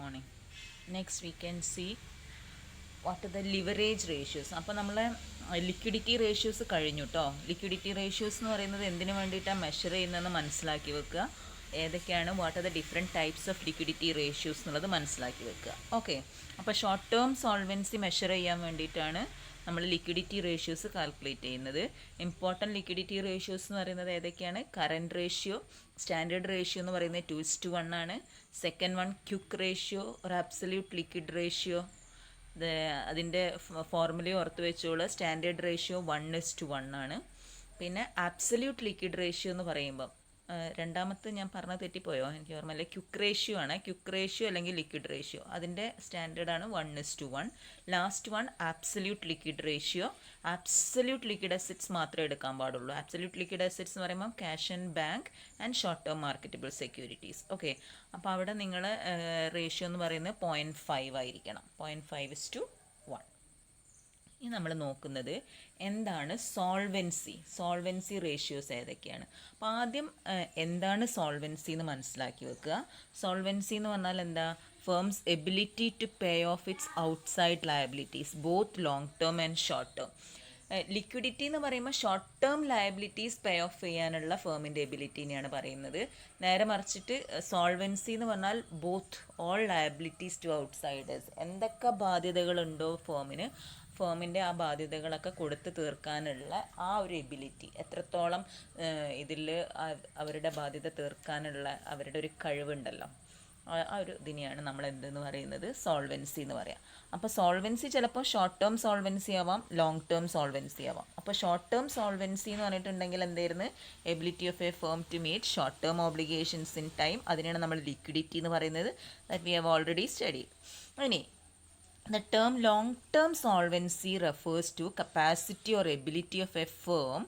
morning. Next we can see what are the leverage ratios. അപ്പോൾ നമ്മളെ liquidity ratios കഴിഞ്ഞു കേട്ടോ. ലിക്വിഡിറ്റി റേഷ്യോസ് എന്ന് പറയുന്നത് എന്തിനു വേണ്ടിയിട്ടാണ് മെഷർ ചെയ്യുന്നതെന്ന് മനസ്സിലാക്കി വെക്കുക. ഏതൊക്കെയാണ് what are the different types of liquidity ratios എന്നുള്ളത് മനസ്സിലാക്കി വെക്കുക. ഓക്കെ, അപ്പോൾ ഷോർട്ട് ടേം സോൾവൻസി മെഷർ ചെയ്യാൻ വേണ്ടിയിട്ടാണ് നമ്മൾ ലിക്വിഡിറ്റി റേഷ്യോസ് കാൽക്കുലേറ്റ് ചെയ്യുന്നത്. ഇമ്പോർട്ടൻറ്റ് ലിക്വിഡിറ്റി റേഷ്യോസ് എന്ന് പറയുന്നത് ഏതൊക്കെയാണ്? കറൻറ്റ് റേഷ്യോ, സ്റ്റാൻഡേർഡ് റേഷ്യോ എന്ന് പറയുന്നത് 2:1 ആണ്. സെക്കൻഡ് വൺ ക്യുക്ക് റേഷ്യോ ഒരു അബ്സല്യൂട്ട് ലിക്വിഡ് റേഷ്യോ. അതിൻ്റെ ഫോർമുലയും ഓർത്ത് വെച്ചോളൂ. സ്റ്റാൻഡേർഡ് റേഷ്യോ 1:1 ആണ്. പിന്നെ ആബ്സല്യൂട്ട് ലിക്വിഡ് റേഷ്യോ എന്ന് പറയുമ്പം രണ്ടാമത്തെ ഞാൻ പറഞ്ഞത് തെറ്റിപ്പോയോ? എനിക്ക് ഓർമ്മയില്ല. ക്യുക്ക് റേഷ്യോ ആണ്. ക്യുക്ക് റേഷ്യോ അല്ലെങ്കിൽ ലിക്വിഡ് റേഷ്യോ, അതിൻ്റെ സ്റ്റാൻഡേർഡാണ് 1:1. Last one absolute liquid ratio. Absolute liquid assets മാത്രമേ എടുക്കാൻ പാടുള്ളൂ. ആബ്സല്യൂട്ട് ലിക്വിഡ് അസറ്റ്സ് എന്ന് പറയുമ്പോൾ cash and bank and short term marketable securities. Okay, അപ്പോൾ അവിടെ നിങ്ങൾ റേഷ്യോ എന്ന് പറയുന്നത് 0.5 ആയിരിക്കണം. 0.5:1. ഇനി നമ്മൾ നോക്കുന്നത് എന്താണ് സോൾവൻസി റേഷ്യോസ് ഏതൊക്കെയാണ്. അപ്പോൾ ആദ്യം എന്താണ് സോൾവൻസി എന്ന് മനസ്സിലാക്കി വെക്കുക. സോൾവൻസി എന്ന് പറഞ്ഞാൽ എന്താ? Firm's ability to pay off its outside liabilities both long term and short term. Liquidity എന്ന് പറയുമ്പോൾ short term liabilities pay off ചെയ്യാനുള്ള ഫേമിൻ്റെ എബിലിറ്റീനെയാണ് പറയുന്നത്. നേരെ മറിച്ചിട്ട് സോൾവൻസി എന്ന് പറഞ്ഞാൽ both all liabilities to outsiders. എന്തൊക്കെ ബാധ്യതകളുണ്ടോ ഫേമിൻ്റെ ആ ബാധ്യതകളൊക്കെ കൊടുത്ത് തീർക്കാനുള്ള ആ ഒരു എബിലിറ്റി, എത്രത്തോളം ഇതിൽ അവരുടെ ബാധ്യത തീർക്കാനുള്ള അവരുടെ ഒരു കഴിവുണ്ടല്ലോ, ആ ഒരു ഇതിനെയാണ് നമ്മൾ എന്തെന്ന് പറയുന്നത്? സോൾവൻസി എന്ന് പറയാം. അപ്പോൾ സോൾവൻസി ചിലപ്പോൾ ഷോർട്ട് ടേം സോൾവൻസി ആവാം, ലോങ് ടേം സോൾവൻസി ആവാം. അപ്പോൾ ഷോർട്ട് ടേം സോൾവൻസി എന്ന് പറഞ്ഞിട്ടുണ്ടെങ്കിൽ എന്തായിരുന്നു? Ability of a firm to meet short term obligations in time. അതിനെയാണ് നമ്മൾ ലിക്വിഡിറ്റി എന്ന് പറയുന്നത്. That we have already studied. ഇനി the term long-term solvency refers to capacity or ability of a firm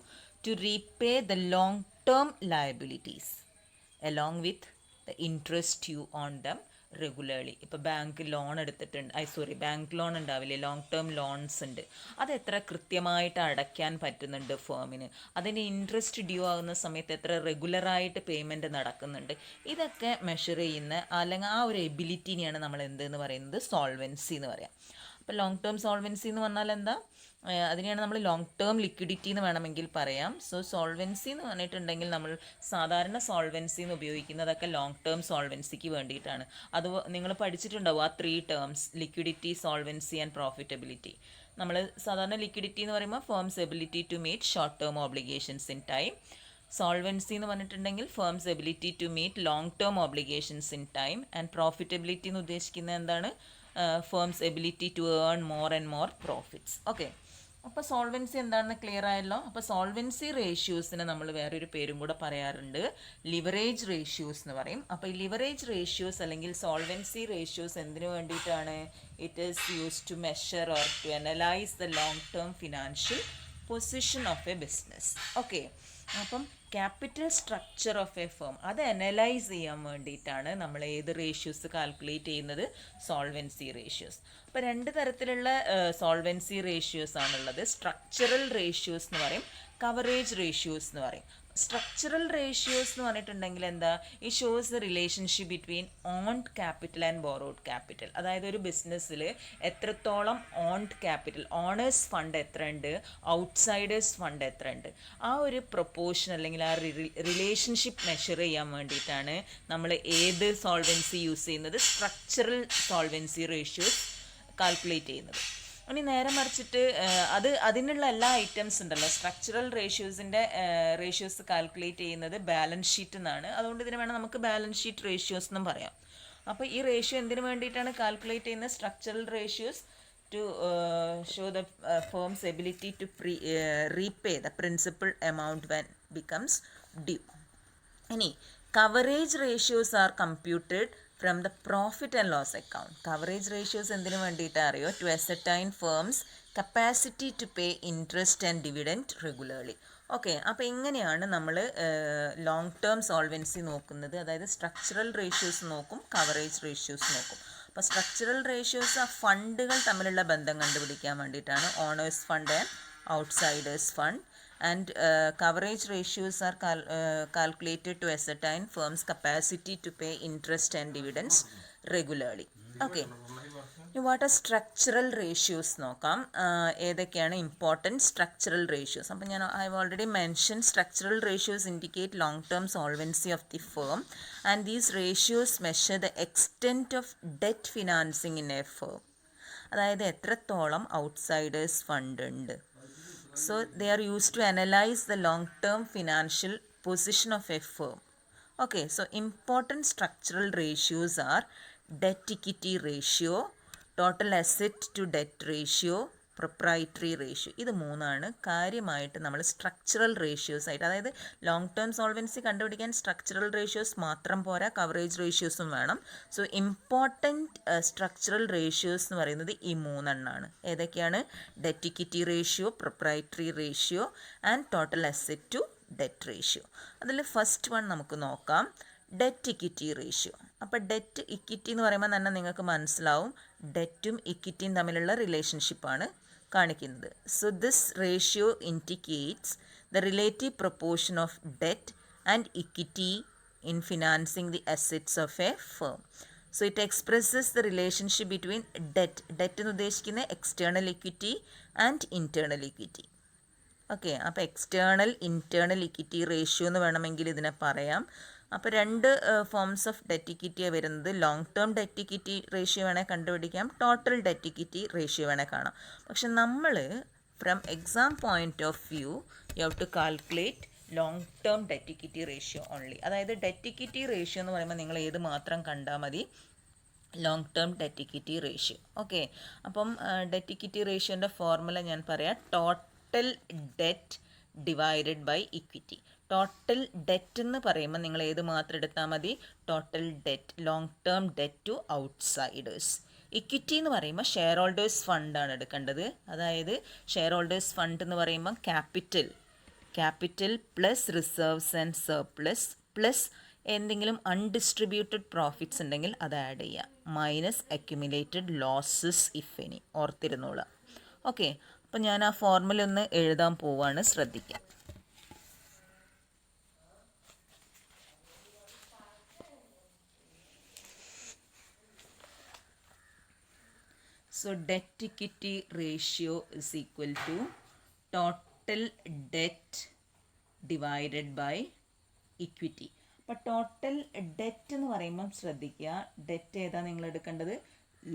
to repay the long-term liabilities along with the interest due on them regularly. ഇപ്പോൾ bank loan എടുത്തിട്ടുണ്ട്, bank loan ഉണ്ടാവില്ലേ, long term loans ഉണ്ട്. അത് എത്ര കൃത്യമായിട്ട് അടയ്ക്കാൻ പറ്റുന്നുണ്ട് ഫേമിന്, അതിന് ഇൻട്രസ്റ്റ് ഡ്യൂ ആകുന്ന സമയത്ത് എത്ര റെഗുലറായിട്ട് പേയ്മെൻറ്റ് നടക്കുന്നുണ്ട്, ഇതൊക്കെ മെഷർ ചെയ്യുന്ന അല്ലെങ്കിൽ ആ ഒരു എബിലിറ്റിനെയാണ് നമ്മൾ എന്തെന്ന് പറയുന്നത്? സോൾവൻസി എന്ന് പറയാം. അപ്പോൾ ലോങ് ടേം സോൾവൻസി എന്ന് പറഞ്ഞാൽ എന്താ? അതിനെയാണ് നമ്മൾ ലോങ് ടേം ലിക്വിഡിറ്റി എന്ന് വേണമെങ്കിൽ പറയാം. സോ സോൾവൻസി എന്ന് പറഞ്ഞിട്ടുണ്ടെങ്കിൽ നമ്മൾ സാധാരണ സോൾവൻസി എന്ന് ഉപയോഗിക്കുന്നതൊക്കെ ലോങ് ടേം സോൾവൻസിക്ക് വേണ്ടിയിട്ടാണ്. അത് നിങ്ങൾ പഠിച്ചിട്ടുണ്ടാവും ആ 3 terms: liquidity, solvency and profitability. നമ്മൾ സാധാരണ ലിക്വിഡിറ്റി എന്ന് പറയുമ്പോൾ firm's ability to meet short term obligations in time. Solvency എന്ന് പറഞ്ഞിട്ടുണ്ടെങ്കിൽ firm's ability to meet long term obligations in time. And profitability എന്ന് ഉദ്ദേശിക്കുന്നത് എന്താണ്? Firm's ability to earn more and more profits. Okay, അപ്പോൾ solvency എന്താണെന്ന് clear ആയല്ലോ. അപ്പോൾ solvency റേഷ്യോസിന് നമ്മൾ വേറൊരു പേരും കൂടെ പറയാറുണ്ട്, ലിവറേജ് റേഷ്യോസ് എന്ന് പറയും. അപ്പോൾ ഈ ലിവറേജ് റേഷ്യോസ് അല്ലെങ്കിൽ സോൾവൻസി റേഷ്യോസ് എന്തിനു വേണ്ടിയിട്ടാണ്? It is used to measure or to analyse the long term financial position of a business. Okay, അപ്പം capital structure of a firm അത് അനലൈസ് ചെയ്യാൻ വേണ്ടിയിട്ടാണ് നമ്മൾ ഏത് റേഷ്യോസ് കാൽക്കുലേറ്റ് ചെയ്യുന്നത്? Solvency ratios. അപ്പോൾ 2 തരത്തിലുള്ള സോൾവൻസി റേഷ്യോസ് ആണുള്ളത്. സ്ട്രക്ചറൽ റേഷ്യോസ് എന്ന് പറയും, കവറേജ് റേഷ്യോസ് എന്ന് പറയും. സ്ട്രക്ചറൽ റേഷ്യോസ് എന്ന് പറഞ്ഞിട്ടുണ്ടെങ്കിൽ എന്താ? ഈ shows the relationship between owned capital and borrowed capital. അതായത് ഒരു ബിസിനസ്സിൽ എത്രത്തോളം ഓൺഡ് ക്യാപിറ്റൽ, ഓണേഴ്സ് ഫണ്ട് എത്ര ഉണ്ട്, ഔട്ട്സൈഡേഴ്സ് ഫണ്ട് എത്ര ഉണ്ട്, ആ ഒരു പ്രൊപ്പോർഷൻ അല്ലെങ്കിൽ ആ റിലേഷൻഷിപ്പ് മെഷർ ചെയ്യാൻ വേണ്ടിയിട്ടാണ് നമ്മൾ ഏത് സോൾവൻസി യൂസ് ചെയ്യുന്നത്? സ്ട്രക്ചറൽ സോൾവൻസി റേഷ്യോസ് കാൽക്കുലേറ്റ് ചെയ്യുന്നത്. ഇനി നേരെ മറിച്ചിട്ട് അതിനുള്ള എല്ലാ ഐറ്റംസ് ഉണ്ടല്ലോ, സ്ട്രക്ചറൽ റേഷ്യോസ് കാൽക്കുലേറ്റ് ചെയ്യുന്നത് ബാലൻസ് ഷീറ്റ് എന്നാണ്. അതുകൊണ്ട് ഇതിന് വേണം നമുക്ക് ബാലൻസ് ഷീറ്റ് റേഷ്യോസ് എന്നും പറയാം. അപ്പോൾ ഈ റേഷ്യോ എന്തിനു വേണ്ടിയിട്ടാണ് കാൽക്കുലേറ്റ് ചെയ്യുന്നത്? Structural ratios to show the firm's ability to repay the principal amount when becomes due. ഇനി coverage ratios are computed from the profit and loss account. Coverage ratios എന്തിനു വേണ്ടിയിട്ടാണ് അറിയോ? To ascertain firm's capacity to pay interest and dividend regularly. Okay, അപ്പോൾ ഇങ്ങനെയാണ് നമ്മൾ long term solvency നോക്കുന്നത്. അതായത് structural ratios നോക്കും, കവറേജ് റേഷ്യോസ് നോക്കും. അപ്പോൾ സ്ട്രക്ചറൽ റേഷ്യോസ് ആ ഫണ്ടുകൾ തമ്മിലുള്ള ബന്ധം കണ്ടുപിടിക്കാൻ വേണ്ടിയിട്ടാണ്, owners fund and outsiders fund. And coverage ratios are calculated to ascertain firms' capacity to pay interest and dividends regularly. Okay, what are structural ratios നോക്കാം. ഏതൊക്കെയാണ് ഇമ്പോർട്ടൻറ്റ് സ്ട്രക്ചറൽ റേഷ്യോസ്. അപ്പം ഞാൻ I have already mention structural ratios indicate long term solvency of the firm and these ratios measure the extent of debt financing in a firm. അതായത് എത്രത്തോളം outsiders fund ഉണ്ട്. So they are used to analyse the long term financial position of a firm. Okay, so important structural ratios are debt equity ratio, total asset to debt ratio, proprietary ratio. ഇത് മൂന്നാണ് കാര്യമായിട്ട് നമ്മൾ structural ratios ആയിട്ട്, അതായത് long term solvency കണ്ടുപിടിക്കാൻ structural ratios മാത്രം പോരാ, coverage റേഷ്യോസും വേണം. സോ ഇമ്പോർട്ടൻറ്റ് സ്ട്രക്ചറൽ റേഷ്യോസ് എന്ന് പറയുന്നത് ഈ മൂന്നെണ്ണമാണ്. ഏതൊക്കെയാണ്? Debt equity ratio, proprietary ratio and total asset to debt ratio. അതിൽ ഫസ്റ്റ് വൺ നമുക്ക് നോക്കാം, ഡെറ്റ് ഇക്വിറ്റി റേഷ്യോ. അപ്പോൾ ഡെറ്റ് ഇക്വിറ്റി എന്ന് പറയുമ്പോൾ തന്നെ നിങ്ങൾക്ക് മനസ്സിലാവും ഡെറ്റും ഇക്വിറ്റിയും തമ്മിലുള്ള റിലേഷൻഷിപ്പാണ് കാണിക്കുന്നത്. So this ratio indicates the relative proportion of debt and equity in financing the assets of a firm. So it expresses the relationship between debt എന്ന് ഉദ്ദേശിക്കുന്ന external equity and internal equity. Okay, അപ്പോൾ external internal equity ratio എന്ന് വേണമെങ്കിൽ ഇതിനെ പറയാം. അപ്പോൾ രണ്ട് forms of debt ഇക്വിറ്റിയാണ് വരുന്നത്. Long term debt equity ratio വേണേൽ കണ്ടുപിടിക്കാം, ടോട്ടൽ ഡെറ്റ് ഇക്വിറ്റി റേഷ്യോ വേണേൽ കാണാം. പക്ഷെ നമ്മൾ from exam point of view you have to calculate long term debt equity ratio only. അതായത് ഡെറ്റ് ഇക്വിറ്റി റേഷ്യോ എന്ന് പറയുമ്പോൾ നിങ്ങൾ ഏത് മാത്രം കണ്ടാൽ മതി, long term debt equity ratio. Okay, അപ്പം ഡെറ്റ് ഇക്വിറ്റി റേഷ്യോൻ്റെ ഫോർമുല ഞാൻ പറയാം, total debt divided by equity. Total debt എന്ന് പറയുമ്പോൾ നിങ്ങൾ ഏത് മാത്രം എടുത്താൽ മതി, total debt, long term debt to outsiders. Equity എന്ന് പറയുമ്പോൾ ഷെയർ ഹോൾഡേഴ്സ് ഫണ്ടാണ് എടുക്കേണ്ടത്. അതായത് ഷെയർ ഹോൾഡേഴ്സ് ഫണ്ട് എന്ന് പറയുമ്പോൾ capital plus reserves and surplus plus എന്തെങ്കിലും അൺഡിസ്ട്രിബ്യൂട്ടഡ് പ്രോഫിറ്റ്സ് ഉണ്ടെങ്കിൽ അത് ആഡ് ചെയ്യുക, minus accumulated losses if any. ഓർത്തിരുന്നോളാം. ഓക്കെ, അപ്പോൾ ഞാൻ ആ ഫോർമുല ഒന്ന് എഴുതാൻ പോവാണ്, ശ്രദ്ധിക്കാം. So debt equity ratio is equal to total debt divided by equity. അപ്പോൾ ടോട്ടൽ ഡെറ്റ് എന്ന് പറയുമ്പം ശ്രദ്ധിക്കുക, ഡെറ്റ് ഏതാ നിങ്ങൾ എടുക്കേണ്ടത്,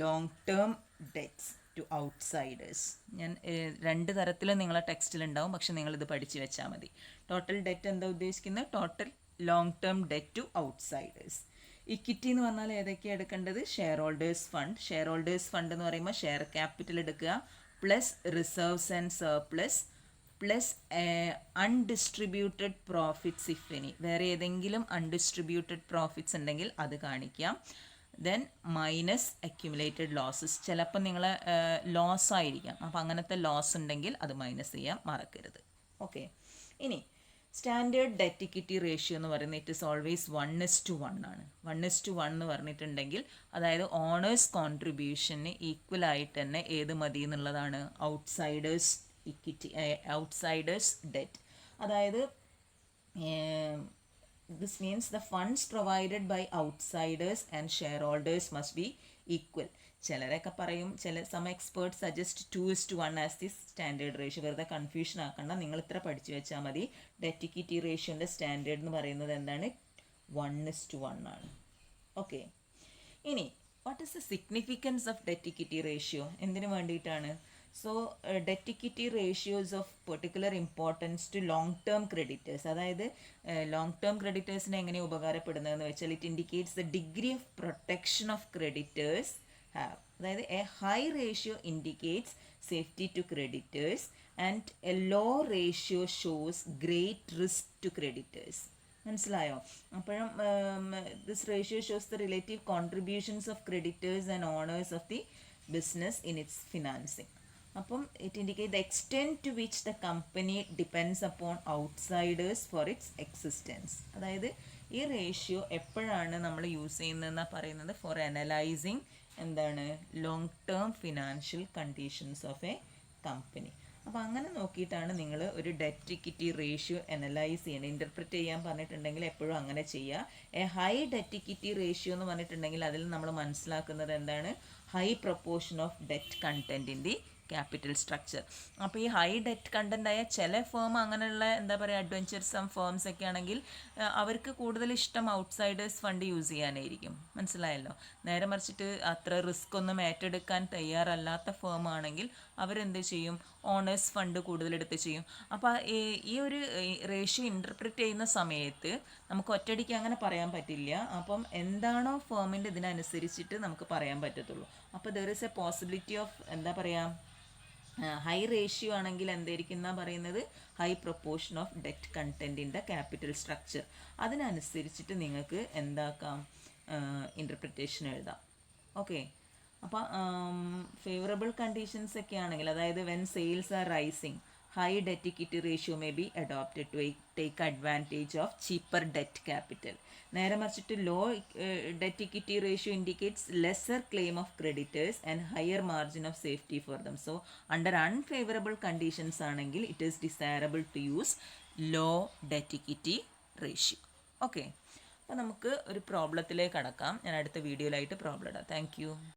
long term debts to outsiders. ഞാൻ രണ്ട് തരത്തിലും നിങ്ങളെ ടെക്സ്റ്റിലുണ്ടാവും, പക്ഷെ നിങ്ങളിത് പഠിച്ചു വെച്ചാൽ മതി. ടോട്ടൽ ഡെറ്റ് എന്താ ഉദ്ദേശിക്കുന്നത്, total long term debt to outsiders. Equity എന്ന് പറഞ്ഞാൽ ഏതൊക്കെയാണ് എടുക്കേണ്ടത്, share holders fund. Share holders fund എന്ന് പറയുമ്പോൾ ഷെയർ ക്യാപിറ്റൽ എടുക്കുക, plus reserves and surplus plus undistributed profits if any. വേറെ ഏതെങ്കിലും അൺഡിസ്ട്രിബ്യൂട്ടഡ് പ്രോഫിറ്റ്സ് ഉണ്ടെങ്കിൽ അത് കാണിക്കാം. Then minus accumulated losses. ചിലപ്പോൾ നിങ്ങൾ ലോസ് ആയിരിക്കാം, അപ്പോൾ അങ്ങനത്തെ ലോസ് ഉണ്ടെങ്കിൽ അത് മൈനസ് ചെയ്യാൻ മറക്കരുത്. ഓക്കെ, ഇനി സ്റ്റാൻഡേർഡ് ഡെറ്റ് ഇക്വിറ്റി റേഷ്യോ എന്ന് പറയുന്നത് ഇറ്റ് ഇസ് ഓൾവേസ് 1:1 ആണ്. 1:1 എന്ന് പറഞ്ഞിട്ടുണ്ടെങ്കിൽ അതായത് ഓണേഴ്സ് കോൺട്രിബ്യൂഷന് ഈക്വൽ ആയിട്ട് തന്നെ ഏത് മതി എന്നുള്ളതാണ്, ഔട്ട്സൈഡേഴ്സ് ഇക്വിറ്റി, ഔട്ട്സൈഡേഴ്സ് ഡെറ്റ്. അതായത് this means the funds provided by outsiders and shareholders must be equal. ചിലരൊക്കെ പറയും, some experts suggest 2:1 as the standard ratio. വെറുതെ കൺഫ്യൂഷൻ ആക്കണ്ട, നിങ്ങൾ ഇത്ര പഠിച്ചു വെച്ചാൽ മതി. ഡെറ്റ് ഇക്വിറ്റി റേഷ്യോൻ്റെ സ്റ്റാൻഡേർഡ് എന്ന് പറയുന്നത് എന്താണ്, 1:1 ആണ്. ഓക്കെ, ഇനി what is the significance of debt equity ratio, എന്തിനു വേണ്ടിയിട്ടാണ്? So debt equity ratios of particular importance to long term creditors. അതായത് ലോങ് ടേം ക്രെഡിറ്റേഴ്സിന് എങ്ങനെ ഉപകാരപ്പെടുന്നതെന്ന് വെച്ചാൽ it indicates the degree of protection of creditors have. അതായത് a high ratio indicates safety to creditors and a low ratio shows great risk to creditors. മനസ്സിലായോ? അപ്പോഴും this ratio shows the relative contributions of creditors and owners of the business in its financing. അപ്പം it indicate the extent to which the company depends upon outsiders for its existence. അതായത് ഈ റേഷ്യോ എപ്പോഴാണ് നമ്മൾ use ചെയ്യുന്നതെന്നാണ് പറയുന്നത്, for analysing എന്താണ്, long term financial conditions of a company. അപ്പോൾ അങ്ങനെ നോക്കിയിട്ടാണ് നിങ്ങൾ ഒരു ഡെറ്റ് ഇക്വിറ്റി റേഷ്യോ അനലൈസ് ചെയ്യേണ്ടത്. ഇൻ്റർപ്രറ്റ് ചെയ്യാൻ പറഞ്ഞിട്ടുണ്ടെങ്കിൽ എപ്പോഴും അങ്ങനെ ചെയ്യുക. A high debt equity ratio എന്ന് പറഞ്ഞിട്ടുണ്ടെങ്കിൽ അതിൽ നമ്മൾ മനസ്സിലാക്കുന്നത് എന്താണ്? High proportion of debt content in the capital structure. അപ്പോൾ ഈ ഹൈ ഡെറ്റ് കണ്ടൻ്റ് ആയ ചില ഫേം അങ്ങനെയുള്ള എന്താ പറയുക അഡ്വഞ്ചർസം ഫേംസ് ഒക്കെ ആണെങ്കിൽ അവർക്ക് കൂടുതൽ ഇഷ്ടം ഔട്ട്സൈഡേഴ്സ് ഫണ്ട് യൂസ് ചെയ്യാനായിരിക്കും. മനസ്സിലായല്ലോ. നേരെ മറിച്ചിട്ട് അത്ര റിസ്ക് ഒന്നും ഏറ്റെടുക്കാൻ തയ്യാറല്ലാത്ത ഫേം ആണെങ്കിൽ അവരെന്ത് ചെയ്യും? ഓണേഴ്സ് ഫണ്ട് കൂടുതലെടുത്ത് ചെയ്യും. അപ്പോൾ ഈ ഒരു റേഷ്യോ ഇൻ്റർപ്രറ്റ് ചെയ്യുന്ന സമയത്ത് നമുക്ക് ഒറ്റയടിക്ക് അങ്ങനെ പറയാൻ പറ്റില്ല. അപ്പം എന്താണോ ഫേമിൻ്റെ ഇതിനനുസരിച്ചിട്ട് നമുക്ക് പറയാൻ പറ്റത്തുള്ളൂ. അപ്പോൾ there is a possibility of എന്താ പറയുക ഹൈ റേഷ്യോ ആണെങ്കിൽ എന്തായിരിക്കും എന്നാ പറയുന്നത്? High proportion of debt content in the capital structure. അതിനനുസരിച്ചിട്ട് നിങ്ങൾക്ക് എന്താക്കാം? ഇൻ്റർപ്രിറ്റേഷൻ എഴുതാം. ഓക്കെ. അപ്പോൾ ഫേവറബിൾ കണ്ടീഷൻസ് ഒക്കെ ആണെങ്കിൽ, അതായത് when sales are rising, high debt equity ratio may be adopted to take advantage of cheaper debt capital. നേരെ മറിച്ചിട്ട് low debt equity ratio indicates lesser claim of creditors and higher margin of safety for them. So under unfavourable conditions ആണെങ്കിൽ it is desirable to use low debt equity ratio. Okay. അപ്പോൾ നമുക്ക് ഒരു പ്രോബ്ലത്തിലേക്ക് കടക്കാം. ഞാൻ അടുത്ത വീഡിയോയിലായിട്ട് പ്രോബ്ലം ഇടാം. Thank U.